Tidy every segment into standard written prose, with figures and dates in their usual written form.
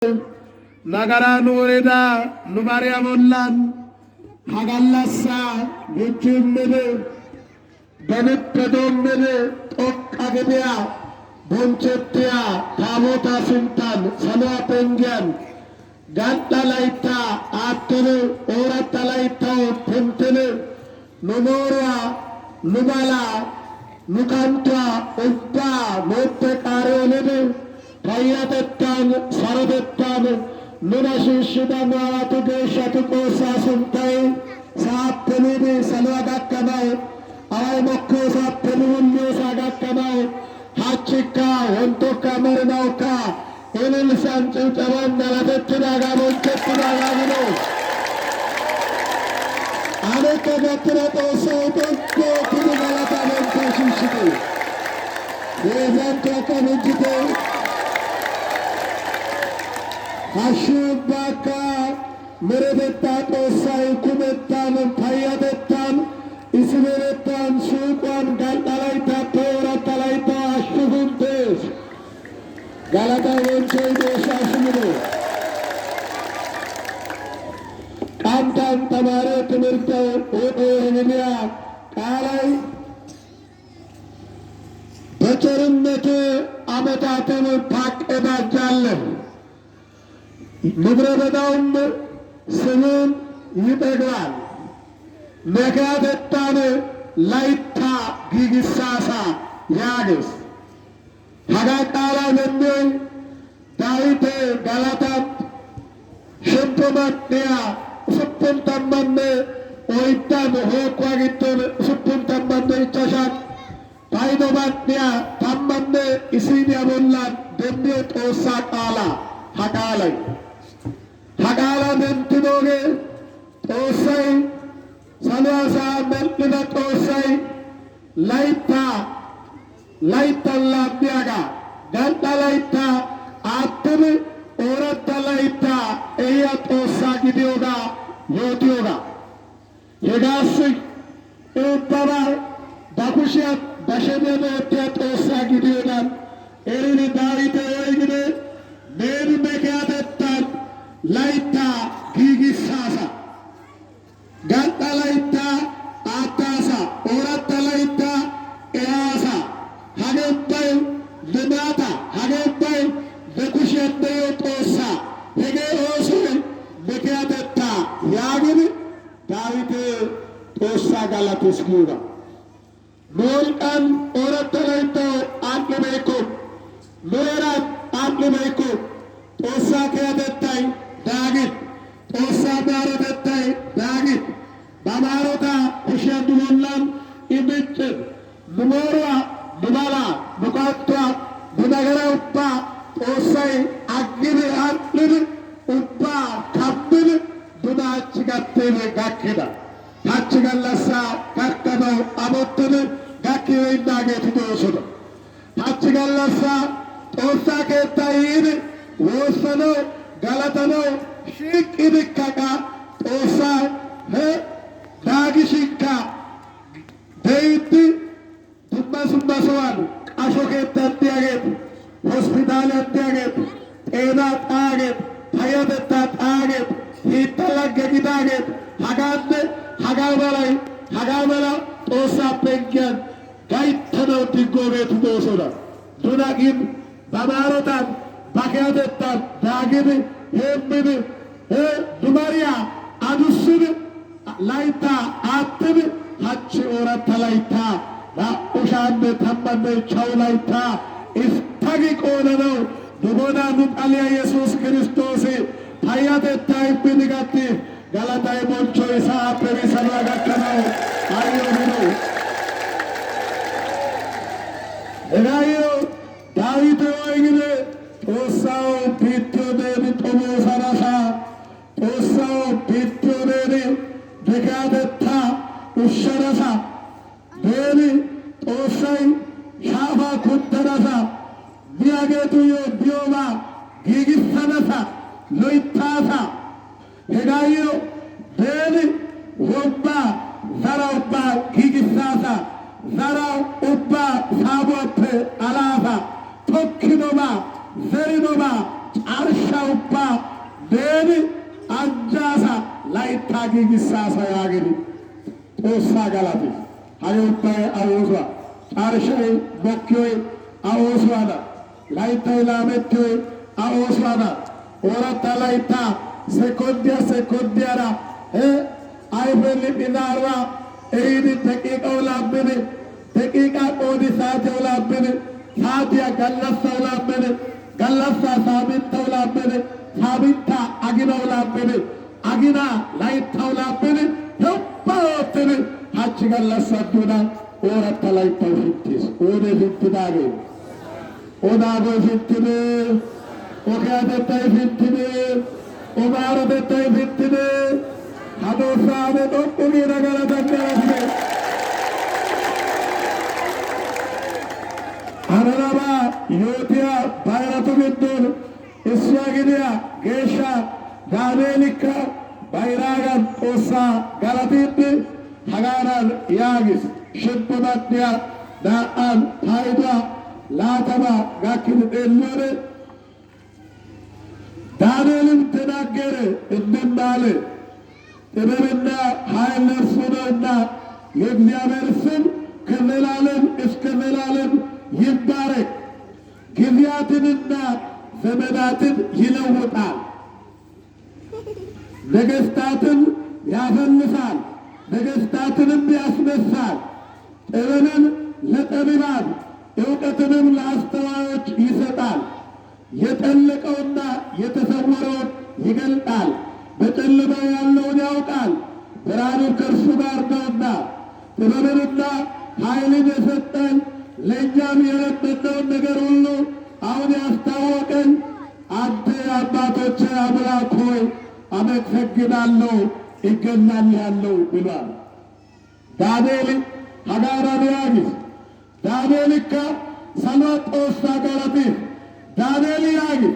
Nagara Nureda, Nubaria Monlan, Hagalasa, Guchim Mede, Benit Pedom Mede, Tok Agabia, Bonchetia, Tavota Sintan, Sana Pengian, Ganta Laita, Atene, Ora Talaita, Pentene, Numora, Nubala, Nukanta, Uppa, Motte Kareonede, Payatetan, Saradetan, Nunashishida to Geshatu Kosa Suntai, Sa Penidi, Salagakamai, Aimokosa Penunyo Sagakamai, Hachika, Ontoka Marinauka, Elil Sanchu Tavanda, Tinaga, Tinaga, Aneka Gatrato Soto, Pinagalata, Shishiki. Yevan Kakamujite. Hashubaka, Meredetan, Osai, Kumetan, Payadetan, Ismeretan, Supan, Gantalaita, Tora, Talaita, Shubuntes, Galata, Venture, Shashimino. Kantan, Tamare, Timirto, Odo, Emilia, Kalai, Becherin, Ametatem, Pak, Eba, Jalem. Nubradam Simon Yipegwan Megadetane Laita Gigisasa Yagis Hagatala Nende Daite Galatat Shimpumatia Suppuntamande Oitan Hokwagitun Suppuntamande Chashat Paidomatia Tamande Isidia Mullan Dembit Osakala Hagalai Hagala Mentinoge, Tosai, Salwasa Meltina Tosai, Laita, Laita Labiaga, Ganta Laita, Atene, Orata Laita, Eya Tosa Gidioga, Yotioga. Yegasi, Utara, Bakushia, Bashemene, Tosa Gidioga, Erini Davite Egide, Mary Megadetan. Laita Gigisasa Ganta Laita Atasa Orata Laita Easa Hagepai Lenata Hagepai Vekushete Tosa Hege Osu Mekiateta Yagini Davide Tosa Galatuskuga Molkan Orata Laita Angemeko Merat Angemeko Tosa Keatetai Dagit, Tosa Baradetai, Dagit, Bamarota, Ushandulan, Ibit, Numora, Numala, Nukatra, Nunagara Uppa, Tosai, Agini Antlin, Uppa, Kapil, Dunachigate Gakida, Hachigalasa, Kakano, Abotun, Gaki Nagati Dosudo, Hachigalasa, Tosa Ketai, Rosano, Galatano, Shik Ibikaka, Osa, He, Dagishika, Deiti, Tumbasumbasoan, Ashoket Tiaget, Hospital at Tiaget, Ena Target, Hayabeta Target, Hitala Gagidaget, Hagade, Hagabalai, Hagamala, Osa Penkian, Gaitano Tigore to Dosoda, Dunagim, Bamarotan, Bakadetan, Dagini, Hemini, Dumaria, Adusini, Laita, Atini, Hachi Ora Talaita, La Ushande Tambane Chaulaita, Istagik Onano, Dubona Nutalia Jesus Christos, Hayadeta Pinigati, Galatai Monchoisa, Perisanaga Canal, Ayomino. Enayo, Davide Oigine, Tosao Pitone, Tomo Sarasa, Tosao Pitone, Degadeta, Usharasa, Beni, Tosai, Shava Kuntarasa, Biagetuyo, Bioma, Gigisanasa, Loitasa, Hegayo, Beni, Wumba, Zarauba, Gigisasa, Zarau, Ubba, Sabope, Alava, Tokinoma, Zerinoma, ጫርሻውባ ደን አጃሳ ላይታ ጊግሳሳ ያገሪ ጦሳ ጋላቲ ሀዮባይ አወሷ ጫርሻይ ቦኪዮይ አወሷና ላይታይ ላመትዮይ አወሷና ወረታ ላይታ sekondiara አይፈል ቢናራ ኤይድ ደቂቃው ላብን ደቂቃ ቆዲ ሳቴው ላብን ሳቲያ ገለሳው ላብን ገለሳ ሳቢታው ላብን ሳቢታ አጊናው ላብን አጊና ላይታው ላብን ህባወትን ሀች ገለሳዱና ወረተ ላይታው ፊትስ ወደ ፊትዳገ ኦዳጎ ፊትን ኦካደታይ ፊትን ኦባረደታይ ፊትን አዶሳነ ጦቁኒ ነገረ ተገረስነ አረራባ ዮቲያ ባይራቱ ግዱን እስያግዲያ ጌሻ ዳኔሊካ ባይራጋን ጦሳ ገለቲት ሀጋናን ያጊስ ሽብመትያ ዳአን ታይዷ ላተባ ጋኪን ጤሎነ ዳንኤልም ተናገረ እንዲህ አለ፣ ጥበብና ኃይል ለእርሱ ነውና የእግዚአብሔር ስም ከዘላለም እስከ ዘላለም ይባረክ። ጊዜያትንና ዘመናትን ይለውጣል፣ ነገሥታትን ያፈልሳል፣ ነገሥታትንም ያስነሳል። ጥበብን ለጠቢባን እውቀትንም ለአስተዋዮች ይሰጣል። የጠለቀውና የተሰወረውን ይገልጣል፣ በጨለማ ያለውን ያውቃል። ብርሃኑ ከእርሱ ጋር ነውና ጥበብንና ኃይልን የሰጠን ለእኛም የለመነውን ነገር ሁሉ አሁን ያስታወቀን አንተ የአባቶቼ አምላክ ሆይ አመሰግናለሁ፣ እገዛልሃለሁ ብሏል። ዳንኤል ሀጋራን ያጊስ ዳንኤልካ ሰሎጦሳ ገረቲፍ ዳንኤል ያጊስ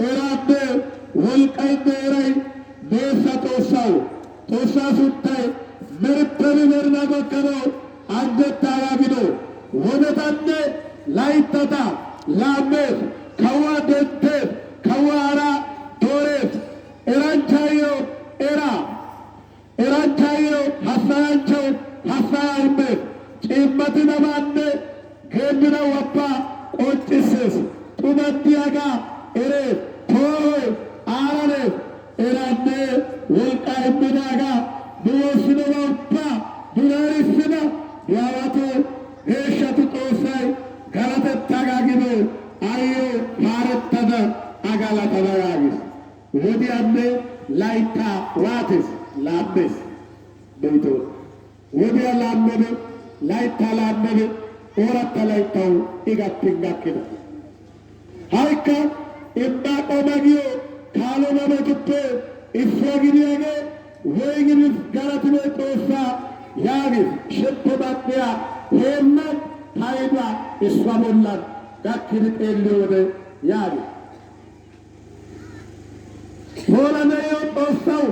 ኤራደ ወልቃይደ ኤራይ ኔሳ ጦሳው ጦሳ ሱታይ መርተብ መርና በከኖ አንጀት ታያጊዶ ወደታነ ላይተታ ላሜፍ ከዋ ደንቴፍ ከዋ አራ ዶሬፍ ኤራንቻዮ ኤራ ኤራንቻዮ ሀሳያቸው ሀሳያይሜፍ ጭመት ነማነ ገምነ ወባ ቆጭስስ ጡመዲያጋ ኤሬፍ ቶይ አረሬፍ ኤራነ ወልቃይምናጋ ብወስነ ወባ ዱራሪስነ ያዋቶ ሄሸቱ ጦሳይ ገለተታጋጊኖ አዮ ፓረተነ አጋላተነ ያጊስ ወዲያነ ላይታ ዋትስ ላምስ በይቶ ወዲያ ላመነ ላይታ ላመነ ኦረተ ላይታው ኢጋትንጋክነ ሃይካ ኢምባቆመጊዮ ካሎመመቱፔ ኢፍራጊዲያገ ወይግንስ ገረትቤ ጦሳ ያጊስ ሽቶ ባጥያ ሄመን ታይዷ እሷ ሞላን ጋኪን ጤሌ ወደ ያጊስ ሆለነዮ ጦሳው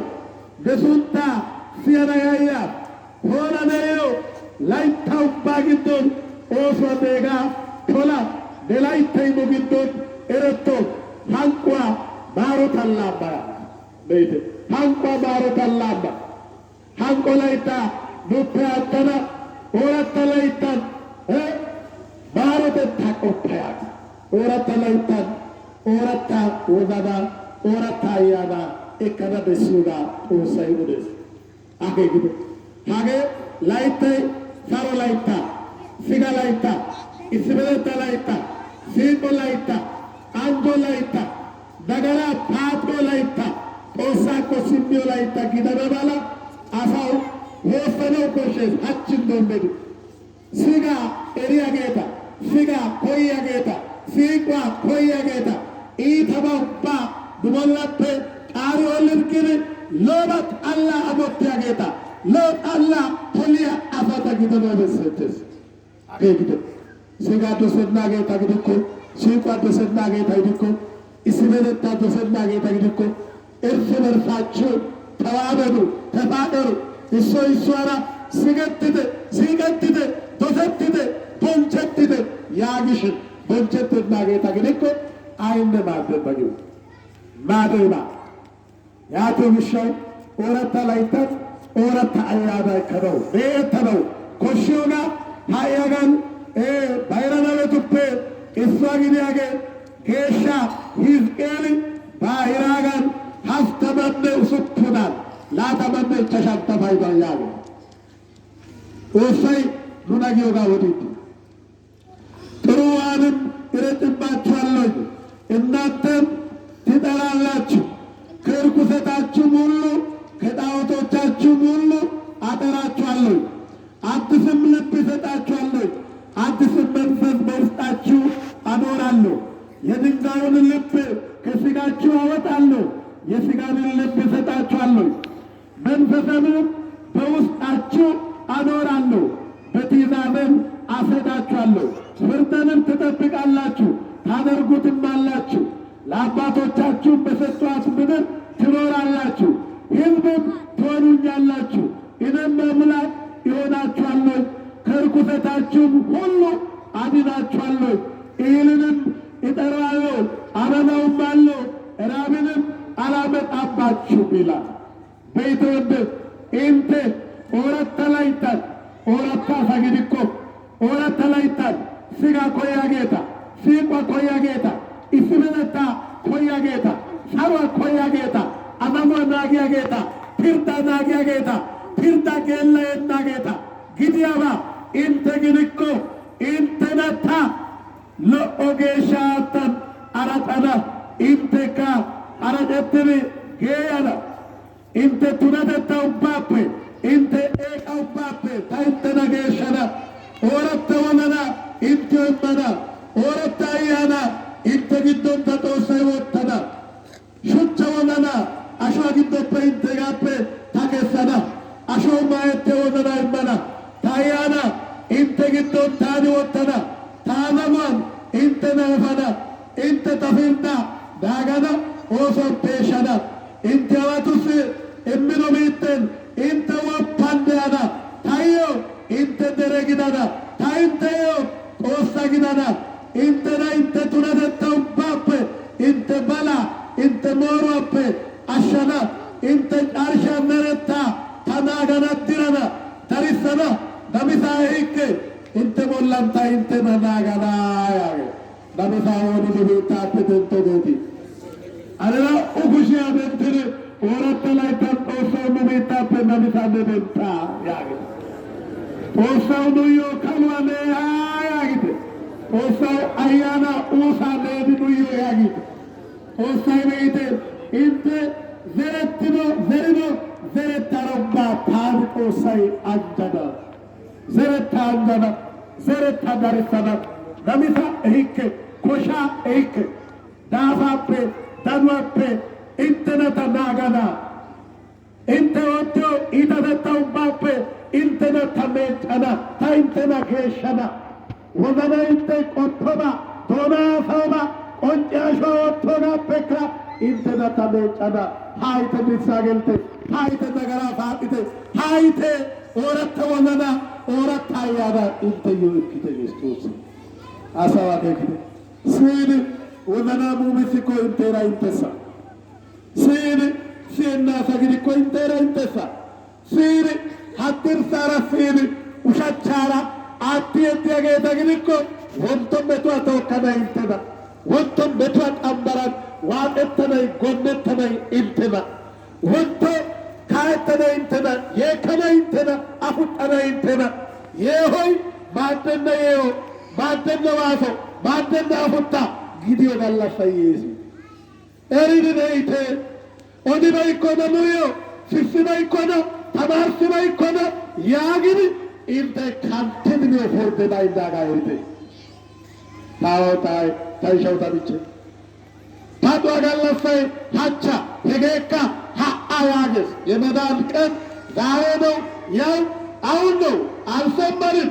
ገሱንታ ሲያናያያ ሆለነዮ ላይታው ባግዶን ኦሶ ዴጋ ቶላ ደላይተይሞ ግዶን ኤረቶ ሃንቋ ባሮ ተላባ በይተ ሃንቋ ባሮ ተላባ ሃንቆ ላይታ ዱፔ አተና ኦረተ ላይታን ባሮ ተታቆፓያ ኦረተ ላይታን ኦረታ ወጋዳ ኦረታ ያዳ ኤከነ በሱጋ ጦሳይ ወደስ አገግዶ ሃገ ላይታይ ሳሮ ላይታ ሲጋ ላይታ ኢስበለታ ላይታ ሲቆ ላይታ አንዶ ላይታ ደገራ ፓቶ ላይታ ጦሳኮ ሲሚዮ ላይታ ጊደበባላ አሳው ወሰነው ኮሸስ አችን ዶንበዱ ሲጋ ኤሪያ ጌታ ሲጋ ኮያ ጌታ ሲቋ ኮያ ጌታ ኢተባባ ዱበላፔ ቃሪ ወልርግን ሎበት አላ አቦትያ ጌታ ሎት አላ ፖሊያ አፈታ ጊደበበሰተስ አገግዶ ሲጋ ዶሰና ጌታ ግድኮ ሲቋ ዶሰና ጌታ ግድኮ ኢስበለታ ዶሰና ጌታ ግድኮ እርስ በርሳችሁ ተዋደዱ፣ ተፋቀሩ። እሶ ይሷራ ሲገትተ ሲገትተ ዶሰትተ ቦንቸትተ ያግሽን ቦንቸትና ጌታ ግድኮ አይነ ማበበዩ ማደባ ያቱ ብሻው ኦረታ ላይታት ኦረታ አያዳ ከደው ቤተለው ኮሽዮና ሃያጋን ባይራናለቱፔ ኢስዋጊዲያገ ኬሻ ሂዝቅኤል ባይራጋን ሀስተመነ ሱቱናል ላተመነ ተሻተፋይባል ያሉ ወሳይ ኑናጊዮ ጋር ወዲት ጥሩዋንም ይረጭባችኋለሁ እናንተም ትጠላላችሁ ከርኩሰታችሁም ሁሉ ከጣዖቶቻችሁም ሁሉ አጠራችኋለሁ አዲስም ልብ እሰጣችኋለሁ አዲስም መንፈስ በውስጣችሁ አኖራለሁ የድንጋዩን ልብ ከሥጋችሁ አወጣለሁ የሥጋንን ልብ እሰጣችኋለሁ መንፈስንም በውስጣችሁ አኖራለሁ በትእዛዝም አስሄዳችኋለሁ ፍርድንም ትጠብቃላችሁ ታደርጉትማላችሁ ለአባቶቻችሁ በሰጧት ምድር ትኖራላችሁ ሕዝብም ትሆኑኛላችሁ እኔም አምላክ ይሆናችኋለሁ ከርኩሰታችሁም ሁሉ አድናችኋለሁ እህልንም እጠራለሁ አበላውማለሁ ራብንም አላመጣባችሁም ይላል በይተወደድ ኢንቴ ኦረታ ላይታን ኦረታ ሰግድኮ ኦረታ ላይታን ስጋ ኮያ ጌታ ሲቋ ኮያ ጌታ ኢስምነታ ኮያ ጌታ ሳሯ ኮያ ጌታ አማሟ ናጊያ ጌታ ፊርዳ ናጊያ ጌታ ፊርዳ ጌለየና ጌታ ግዲያባ ኢንተ ግንኮ ኢንተነታ ለኦጌሻተን አራጠና ኢንቴካ አረጨትብ ጌያና ኢንተ ቱነተታ ኡባፔ ኢንተ ኤቃ ኡባፔ ታይንተነ ጌሸና ኦረተ ወነና ኢንተ ወመና ኦረተ አያና ኢንተ ጊዶን ተጦሰ ወተና ሹቸ ወነና አሿ ጊዶፔ ኢንተ ጋፔ ታኬሰና አሾ ማየቴ ወነና ይመና ታያና ኢንተ ጊዶን ታኒ ወተና ታነማን ኢንተ ነፈና ኢንተ ተፊንዳ ዳገና ኦሶን ፔሸና ኢንተ ዋቱስ እምኖ ሚትን ኢንተ ወፓንደያና ታዮ ኢንተ ደረግዳና ታይንተዮ ጦሳ ግዳና ኢንተና ኢንተ ቱነተተው ባፔ ኢንተ በላ ኢንተ ሞሮፔ አሸና ኢንተ ጫርሻ መረታ ተናገና ድረና ተሪሰና ነሚሳ ሂክ ኢንተ ሞላምታ ኢንተ መናገና ያገ ነሚሳ ወዲ ቢታ ፕትንቶ ጌቲ አለና ኡጉሺያ በንትር ኦረተ ላይ ተንጦሰው ኑቤታ ፕነሚሳ ነቤታ ያገ ጦሳው ኑዮ ከልዋኔ ያጊት ጦሳው አያና ኡሳ ሌድ ኑዮ ያጊት ጦሳይ ቤቴ ኢንተ ዘረትኖ ዘርኖ ዘረታረባ ታን ጦሳይ አንጀና ዘረታ አንጀና ዘረታ ዳርሰና ነሚሳ እሂክ ኮሻ እሂክ ዳፋፔ ዳኗፔ ኢንተነተ ናገና ኢንተ ወቶ ኢተተተው ባፔ ኢንተነ ተሜጨና ታይንተና ኬሸና ወመና ኢንተ ቆቶባ ቶና ሰውባ ቆንጫሾ ወቶና ፔካ ኢንተነ ተሜጨና ሃይተ ሚሳገልቴ ሃይተ ነገራ ፋጢቴ ሃይቴ ኦረተ ወመና ኦረታ ያዳ ኢንተ ይክተ ክርስቶስ አሳዋቴ ክተ ሲድ ወመና ሙሚሲኮ ኢንተራ ኢንተሳ ሲድ ሲና ሰግዲኮ ኢንተራ ኢንተሳ ሲድ hattir sara sini ushachara atti ጌታ ግንኮ ወንቶም በቷ ተወከነ ኢንተና ወንቶም በቷ ቀምበራን ዋቀተነይ ጎነተነይ ኢንተና ወንቶ ካተነ ኢንተና የከነ ኢንተና አፉጠነ ኢንተና የሆይ ማደነ የዮ ማደነ ዋሶ ማደነ አፉጣ ጊዲዮ ጋላፈይስ ኤሪድነይቴ ኦዲበይ ኮነሙዮ ሲስበይ ኮነ ተማርስበይ ኮነ ያግን ኢንተ ካንተን ፎርደ ዳይዳጋ ይርቴ ታውታይ ታይሻው ታብቼ ታጧ ጋላፈይ ሀቻ ሄጌካ ሀአያገስ የመዳን ቀን ዛሬ ነው። ያው አሁን ነው። አልሰማንም፣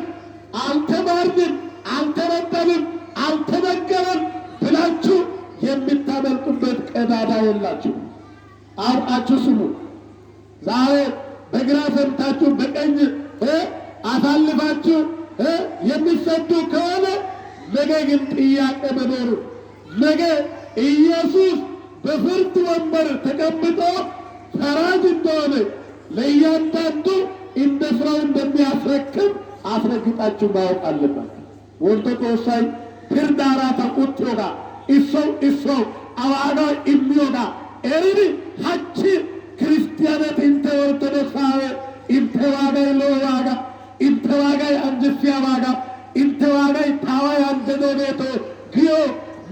አልተማርንም፣ አልተረዳንም፣ አልተነገረም ብላችሁ የምታመልጡበት ቀዳዳ የላችሁ። አውቃችሁ ስሙ። ዛሬ በግራ ሰምታችሁ በቀኝ አሳልፋችሁ የሚሰዱ ከሆነ ነገ ግን ጥያቄ መኖሩ ነገ ኢየሱስ በፍርድ ወንበር ተቀምጦ ፈራጅ እንደሆነ ለእያንዳንዱ እንደ ስራው እንደሚያስረክብ አስረግጣችሁ ማወቅ አለባችሁ። ወልቶ ቆሳይ ፍርድ አራታ ቁጥዮጋ እሶ አዋጋ የሚዮጋ ኤሪኒ ሀቺ ክርስቲያነት እንተ ኦርቶዶክሳዊ እንተ ዋጋይ ሎዋጋ እንተ ዋጋይ አንጀፊያ ዋጋ እንተ ዋጋይ ታዋይ አንደዶ ቤቶ ግዮ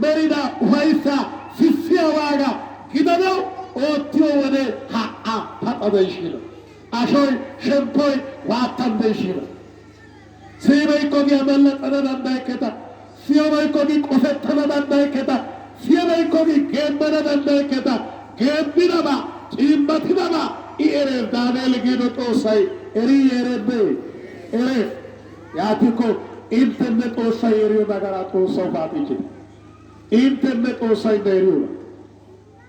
መሪዳ ውሃይሳ ሲሲያ ዋጋ ግደነው ኦትዮ ወደ ሀአ ታጠበይሽ ነው አሾይ ሸምፖይ ዋታንደይሽ ነው ሲበይኮጊ ያመለጠነ እንዳይከታ ሲበይኮጊ ቆሰተነ እንዳይከታ ሲበይኮጊ ገመነ እንዳይከታ ገቢነማ ጭመትነማ ኢኤሬ ዳንኤል ጊዶ ጦሳይ ኤሪ ኤሬቤ ኤሬ ያቲኮ ኢንተነ ጦሳይ ኤሪዮ ነገራ ጦሳው ፋቲች ኢንተነ ጦሳይ ነሪዮ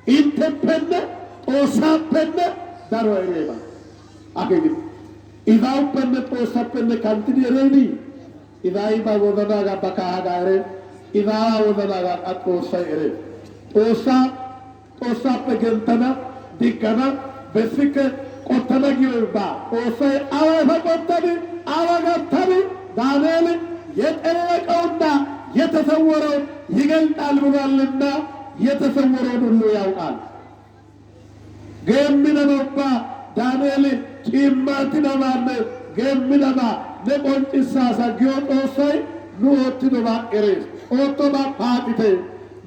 ኢንተፐነ ጦሳፐነ ዳሮ ኤሬባ አገኝ ኢዛውፐነ ጦሳፐነ ካንቲኒ ኤሬኒ ኢዛይባ ወዘና ጋባካ ጋሬ ኢዛዋ ወዘና ጋር ጦሳይ ኤሬ ጦሳፐ ገንተና ዲከና በስከ ቆተነ ጊዮባ ጦሳይ አዋፈ ቆተኒ አዋጋተኒ ዳንኤል የጠለቀውና የተሰወረው ይገልጣል ብሏልና የተሰወረውን ሁሉ ያውቃል። ገሚነኖባ ዳንኤል ጭማትነማነ ገሚነማ ነቆንጭሳሳ ጊዮ ጦሳይ ኑኦትኖባ ኤሬስ ኦቶባ ፓጢቴ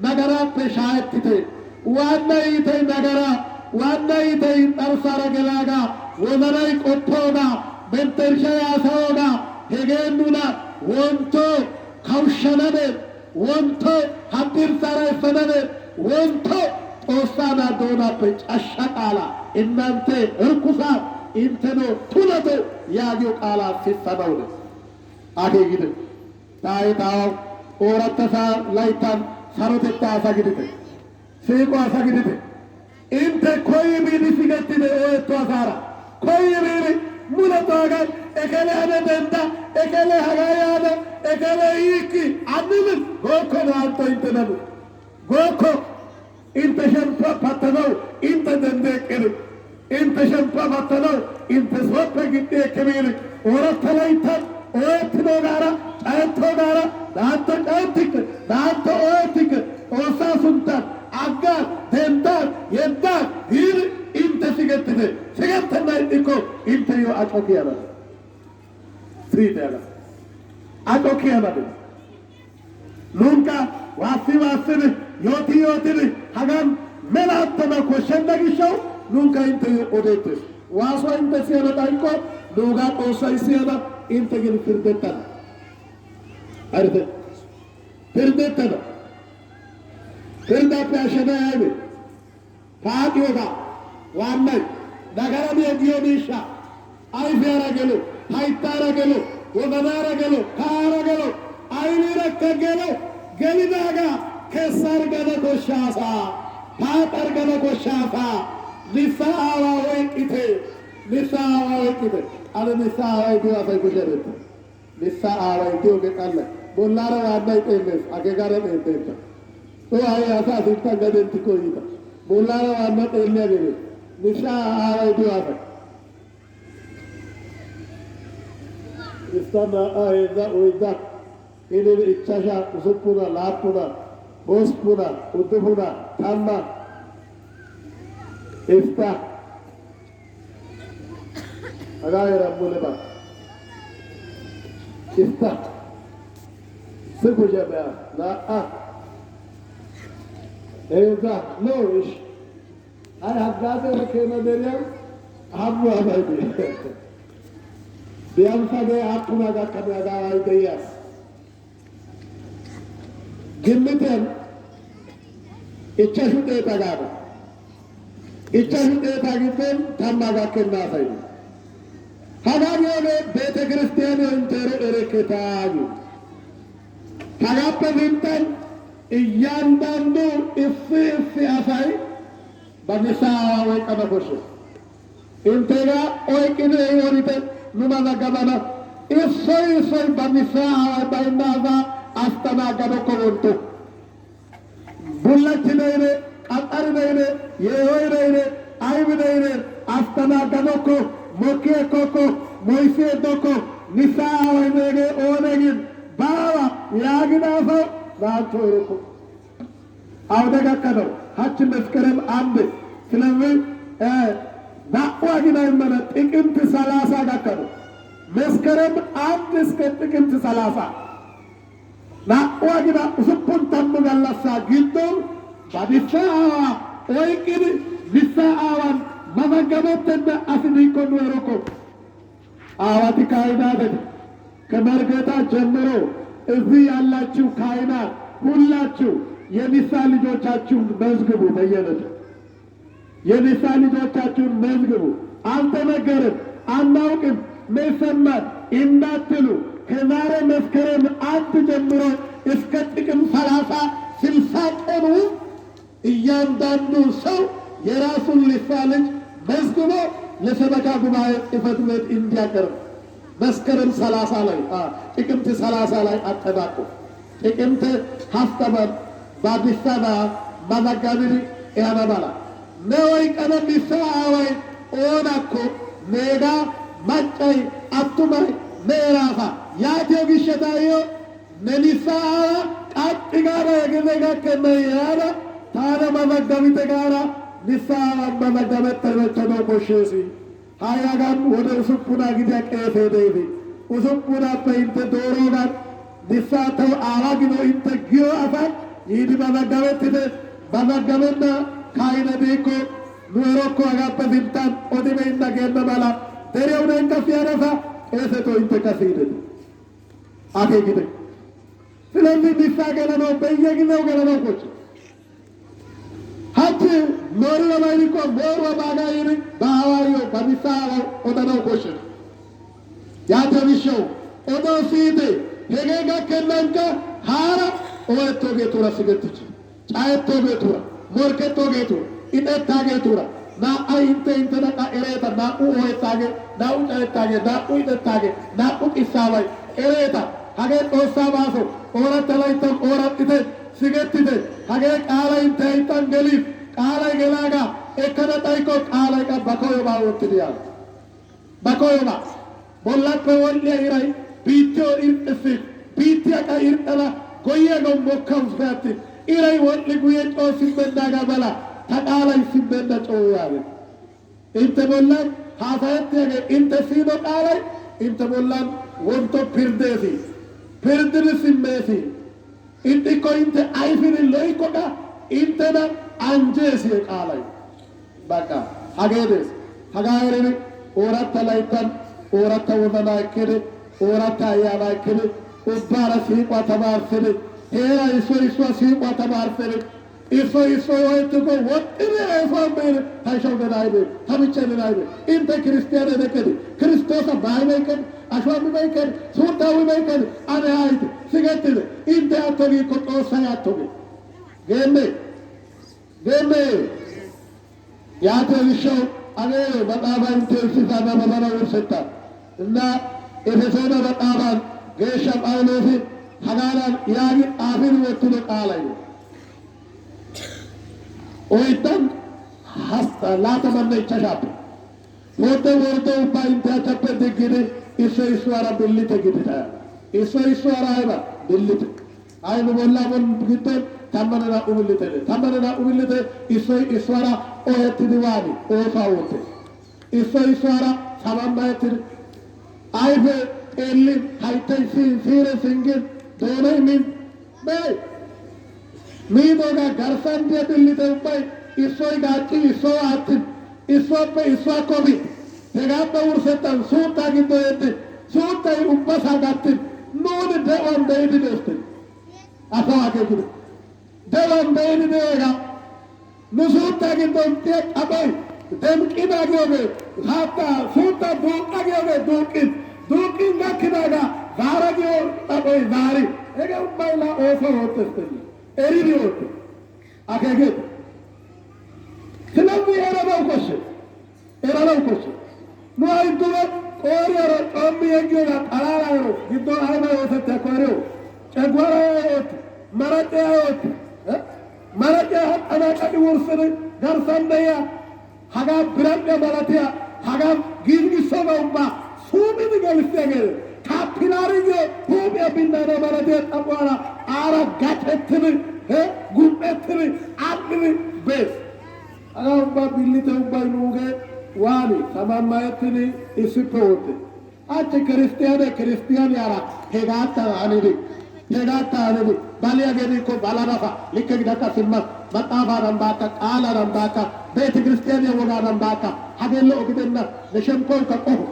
ነገራፔ ሻየትቴ ዋና ይተይ ነገራ ዋና ይተይ ጠርሳረ ገላጋ ወዘናይ ቆቶጋ መንተርሻ ያሳወጋ ሄጌኑና ወንቶ ከውሸነነ ወንቶ ሀቢርሳራ ይፈነነ ወንቶ ጦሳና ዶናፔ ጫሻ ቃላ እናንተ እርኩሳት ኢንተኖ ቱለቶ ያጊው ቃላ ሲሰነውነ አኬጊድ ታይታው ኦረተሳ ላይታን ሰሮቴታ አሳግድተ ሲቆ አሳግድተ ኢንተ ኮይ ቢዲ ሲገትደ ኦቶ አሳራ ኮይ ቢዲ ሙለቶጋ ኤከለ አነ ደንዳ ኤከለ ሀጋያነ ኤከለ ይክ አንምን ጎኮ ናንቶ ኢንተነቡ ጎኮ ኢንተ ሸምፓ ፓተነው ኢንተ ደንደቅር ኢንተ ሸምፓ ፓተነው ኢንተ ሶፐ ግዴ ከቢር ኦረተላይታን ኦትኖ ጋራ ጫንቶ ጋራ ዳንቶ ጫንቲክ ዳንቶ ኦቲክ ኦሳ ሱንታን አጋር ደንዳር የዳር ሂር ኢንተ ሲገትነ ሲገተና ኢኮ ኢንተ ዮ አጮኪ ያለ ትሪት ያለ አጮኪ ያለ ሉንካ ዋሲ ዋስን ዮቲ ዮቲን ሀጋን መላተና ኮሸነግሻው ሉንካ ኢንተ ኦዴት ዋሶ ኢንተ ሲያመጣ ኢኮ ሉጋ ጦሳይ ሲያመጣ ኢንተ ግን ፍርደታል አይደል ፍርደታል ፍርዳ ፒያሸና አይብ ፋቂዮጋ ዋናይ ነገራም የጊዮኒሻ አይፍ ያረገሉ ሃይታረገሉ ወበናረገሉ ካረገሉ አይኒረከገሉ ገሊናጋ ከሳርገለ ኮሻሳ ፓጠርገለ ኮሻሳ ሊሳአዋ ወይቂቴ ሊሳአዋ ወይቂቴ አለ ሊሳአዋ ይዲዋ ሳይኩጀረት ሊሳአዋ ይዲዮ ገጣለ ቦላረ ዋናይ ጤለስ አገጋረ ጤለስ ቶ አይ አሳ ሲንታ ገደንት ኮይታ ቦላረ ዋና ጤለ ገደ ሊሳአዋ ይዲዋ ሳይ istana ayda oyda ilil ichasha usupuna laapuna bospuna uddufuna tamma ifta agayra muleba ifta sikujaba la eyda noish ay haggade rakena deriyam habu abaydi ቢያንሳገ አቁናጋ ከዳጋ አይደያስ ግምተን እቻሹ ጤታጋር እቻሹ ጤታግተን ታማጋከና ሳይ ሀጋቢዮነ ቤተ ክርስቲያን እንተረ እረከታዩ ሀጋበንተን እያንዳንዱ እፍ አሳይ በነሳ ወይ ቀበቆሽ እንተጋ ኦይቅነ ይወሪተ ኑማና ገባና እሶይ በሚሳ ባይናዛ አስተናገደ ኮንቶ ቡላችነይነ qaxxari deyne yeehoy deyne aybi deyne astanaganokko mokkiyekkokko moysiyeddokko nisa aaway neege oonegin baawa yaagidaasaw naanto erokko awde gakkanaw hachchi መስከረም አንድ ስለዚህ ናኡ አግናይ መነ ጥቅምት 30 ጋከነው መስከረም 1 እስከ ጥቅምት 30 ናኡ አግና ሱፑን ተምጋላሳ ጊዶን ባዲሳ ወይቂን ቢሳ አዋን መመገበተና አስኒኮ ኖሮኮ አዋቲ ካይናት ከመርገታ ጀምሮ እዚህ ያላችሁ ካይናት ሁላችሁ የኒሳ ልጆቻችሁን መዝግቡ። በየነቱ የኒሳ ልጆቻችሁን መዝግቡ። አልተነገርም አናውቅም መሰማት እንዳትሉ ከዛሬ መስከረም 1 ጀምሮ እስከ ጥቅምት 30 60 ቀን እያንዳንዱ ሰው የራሱን ኒሳ ልጅ መዝግቦ ለሰበካ ጉባኤ ጽሕፈት ቤት እንዲያቀርብ መስከረም 30 ላይ ጥቅምት 30 ላይ አጠናቆ ጥቅምት ሀስተባል ባዲሳና ማዛጋቢሪ ያናባላ ነወይ ቀነሚሳ አወይ ኦናኮ ኔጋ ማጫይ አቱማይ ነራፋ ያቴው ግሸታዮ ነኒሳ ቃጥ ጋራ የገዘጋ ከመያራ ታነ ማዛጋቢተ ጋራ ኒሳ ማዛጋበተ ተበተኖ ኮሼሲ ሃያጋን ወደ ሱፑና ጊዜ ቀፈ ደይቢ ኡሱፑና ፔንተ ዶሮጋን ኒሳ ተው አዋግኖ ኢንተ ጊዮ አፋን ይዲ ባጋበትደ ባጋበና ካይነ ዴኮ ኑሮኮ አጋበ ቢልታን ኦዲሜና ገነ ባላ ደሬው ነን ከፊያረፋ እሰቶ እንተከፊደ አከጊደ ስለዚህ ቢሳገለ ነው በየጊዜው ገለለው ቆጭ ሀት ኖሩ ለማይኮ ሞሩ ባጋይሪ ባዋሪዮ በሚሳው ኦደነው ቆጭ ያተብሽው ኦዶ ሲደ ሄገጋ ከናንካ ሃራ ኦቶ ጌቱራ ሲገትች ጫይቶ ጌቱራ ሞርከቶ ጌቱራ ኢነታ ጌቱራ ና አይንተ ኢንተነቃ ኤሬታ ናኡ ኦይታጌ ናኡ ጫይታጌ ናኡ ኢነታጌ ናኡ ቂሳባይ ኤሬታ ሀገ ጦሳ ባሶ ኦረተ ላይተ ኦረጥተ ሲገትተ ሀገ ቃላይ እንተይታን ገሊፍ ቃላይ ገላጋ ኤከነ ጣይኮ ቃላይ ቃ በኮዮባ ወትዲያ በኮዮባ ቦላተ ወልያ ይራይ ቢትዮ ኢርጥፍ ቢትያ ቃ ኢርጠላ ጎየገው ሞከም ፈት ኢራይ ወልይ ጉየ ጮ ሲበዳጋ በላ ተቃላይ ሲበዳ ጮ ያለ እንተ ቦላን ሀፋት ያገ እንተ ሲዶ ቃላይ እንተ ቦላን ወንቶ ፒርዴሲ ፒርድን ሲሜሲ እንት ኮይንተ አይፊን ሎይኮዳ እንተና አንጀሲ ቃላይ በቃ ሀገደስ ሀጋሬ ኦራታ ላይታን ኦራታ ወመና ከደ ኦራታ ያላ ከደ ኡባራ ሲቋ ተባርፈደ ሄራ ይሶ ሲቋ ተባርፈደ ይሶ ወይትኮ ወጥሬ አይፋምበረ ታይሻው ገዳይበ ታምቸለ ናይበ እንተ ክርስቲያን ደከደ ክርስቶስ ባይበከ አሽዋም ባይከ ሱታው ባይከ አነ አይት ሲገትለ እንተ አቶቢ ኮጦሳ ያቶቢ ገሜ ያተልሽው አኔ በጣባ እንተ ሲሳና በባና ወሰታ እና ኤፌሶና በጣባ ገሻ ጳውሎስ ሀጋራን ያጊ አፊን ወጥቶ ቃላይ ኦይታን ሀስታ ላተመነ ይቻሻፕ ወደ ባይንታ ተበደ ግደ ኢየሱስ ወራ ብልት ግደ ኢየሱስ ወራ አይባ ብልት አይኑ ወላ ወን ግደ ተመነና ኡብልት ኢየሱስ ወራ ኦየት ዲዋኒ ኦፋውት ኢየሱስ ወራ ሰማማት አይበ ኤሊ ሃይታይ ሲረ ሲንግል ዶነይ በይ ሚዶጋ ገርሰን ደብልት ባይ ኢየሱስ ጋቲ ኢየሱስ አት ኢሶpe isoakobi tegamba ursetan suuta gidoyete suuta ubbasa gatin nune dewan deidi deste asawa ke gido dewan deidi dega nu suuta gidon te abai dem kida gyoge hatta suuta duqa gyoge duqin gakkidaga zara gyo abai zari ege ubbaila oso hoteste eridi hotte akege ስለዚህ ኤረባው ኮሽ ኑ አይዱበ ቆሪሮ ጮም የጊዮጋ ጠላላሮ ግዶ አይባ ወሰተ ኮሪዮ ጨጓራ ያወት መረጤ ያወት مرجع أنا كذي ورسل غرسان ديا هذا برانيا مالتيا هذا جيل سوغا با سومي نقولستيجل كابيلاريو هوميا بيننا مالتيا أبوانا آرا غاتتني غومتني أدني بس هذا با بيلي تهوبا نوغه واني سمان مايتني إسيبوتي أتى كريستيان يارا هيغاتا أنيدي هيغاتا أنيدي باليا جدي كو بالانافا لكي دكا سلما مطافا رمباكا قالا رمباكا بيت كريستيان يوغا رمباكا هذا أقدرنا نشمكو كأوه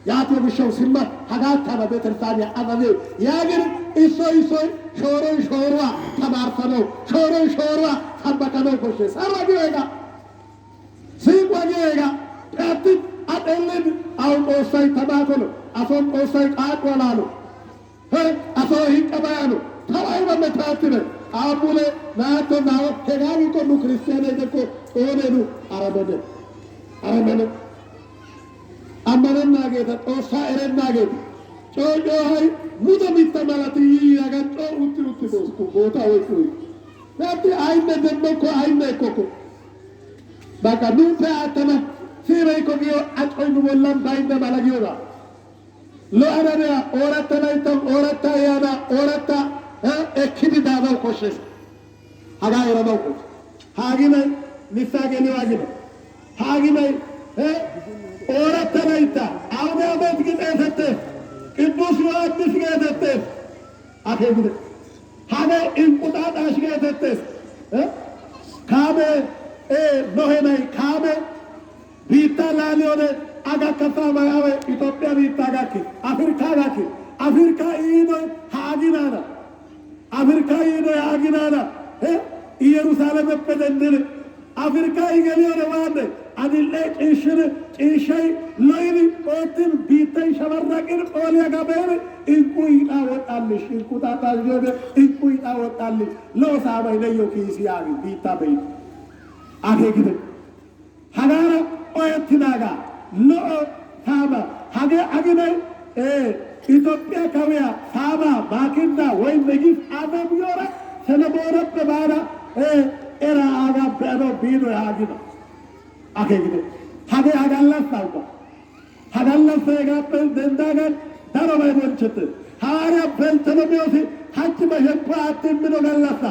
ياتو بشو سلما هيغاتا بيت الثانية أغني ياغر إسوي شوروا تبارفنو شوروا تبكنو كوشي سارا جيغا سيبوا جيغا تاتي أتلين أو أوساي تباكلو أفهم أوساي قاتوالانو أفهم هيكابانو تراي بمتاتنا أبولي ناتو ناو هنالي كونو كريستياني دكو أونينو أرمنو أمرن ناجيتا أوسا إرن ناجيتا جو هاي مودا ميتا مالاتي ياغان تو أوتي بوسكو بوتا ويكوي ناتي آينة دمكو آينة كوكو باكا نوفي آتنا سيري كوبيو أتقين مولان باينة مالاجيونا لو أنا أورتا نايتم أورتا يانا أورتا اكيد دادا وكوشيس هذا يرادا وكوش هاجينا نساجني واجينا هاجينا أورتا نايتا أودا أبد كده أسته كبوس واحد نسجة أسته أكيد هذا إنقطاع أشجع أسته كابه نوهناي كابه بيتا لاليونه aga kasa magawe Ethiopia bita gaki Afrika ino haginana Yerusalem pedendere Afrika igelione wande adille çişay loyni otin bita şavarrakir olya gabere inkuy awatallish inkuta tajode inkuy awatallish lo sabay neyo kisi agi bita bey age gide hagara oyatinaga lo saba hage agine ኢትዮጵያ ከወያ ሳባ ባኪና ወይ ነጊፍ አበብዮራ ሰለቦረብ ባራ ኤራ አጋ በዶ ቢዶ ያጊና አከግደ ሀገ አጋላሳውባ ሀጋላሳ የጋበል ደንዳጋን ዳሮባይ ወንቸት ሐዋርያ በልተለሚዮሲ ሀጭ በሸፓ አትምኖ ገላሳ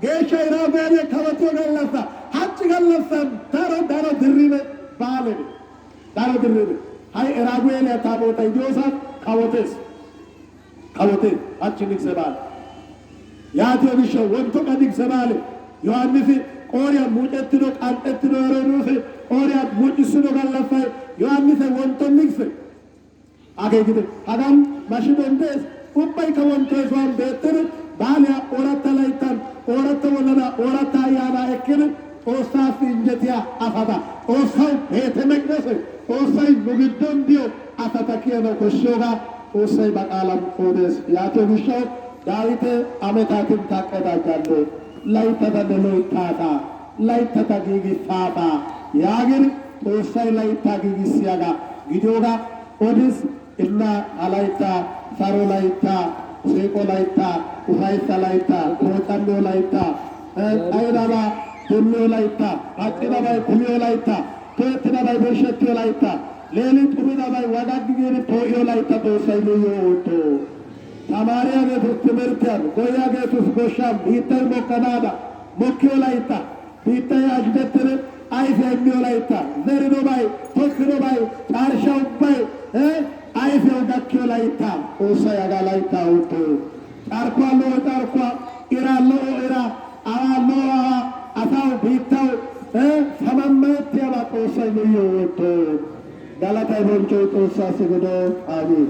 ጌሻ ይራበለ ከወቶ ገላሳ ሀጭ ገላሳ ዳሮ ድሪበ ባለ ዳሮ ድሪበ ሃይ ራጉኤል ታቦታ ኢዮሳ ካወቴስ አችን ይሰባል ያቴብሽ ወንቶ ቀዲክ ሰባል ዮሐንስ ቆሪያ ሙጨትኖ ቃንጠትኖ ረሩስ ቆሪያ ሙጭስኖ ጋላፋ ዮሐንስ ወንቶ ንክስ አገግደ አዳም ማሽዶንደስ ኡባይ ከወንቶ ሷም በትር ባሊያ ኦራታ ላይታን ኦራታ ወለና ኦራታ ያና እክል ኦሳፍ እንጀቲያ አፋታ ኦሳው ቤተ መቅደስ ኦሳይ ሙግዶን ዲዮ አፋታኪያ ነው ኮሾጋ ኦሳይ በቃላም ኦደስ ያቴብሽ ዳዊት አመታትን ታቀዳጃለ ላይተተደሎ ታታ ላይተተጊጊ ፋታ ያግር ኦሳይ ላይታጊጊ ሲያጋ ጊዶጋ ኦዲስ እና አላይታ ሳሮ ላይታ ሴቆ ላይታ ኡፋይሳ ላይታ ኮታሞ ላይታ አይዳባ ደሞ ላይታ አጥዳባይ ኩሚዮ ላይታ ተትዳባይ በርሸት ላይታ ሌሊ ጥሩዳባይ ዋጋግጌን ቶዮ ላይታ ኦሳይ ነው ወቶ ተማሪያ ቤት ትምህርት ጎያ ቤት ጎሻም ቢታይ ሞከናዳ ሞኪዮ ላይታ ቢታይ አጅደትር አይፈ የሚዮ ላይታ ዘርዶ ባይ ቶክሮ ባይ ጣርሻው ባይ አይፈው ዳኪዮ ላይታ ኦሳይ አጋ ላይታ ወቶ ጣርኳ ኢራሎ ኢራ አዋሎ አታው ቢታው ሰማመት ያባ ኦሳይ ነው ወቶ ጋላታይ ቦንቾ ጦሳ ሲገዶ አሜን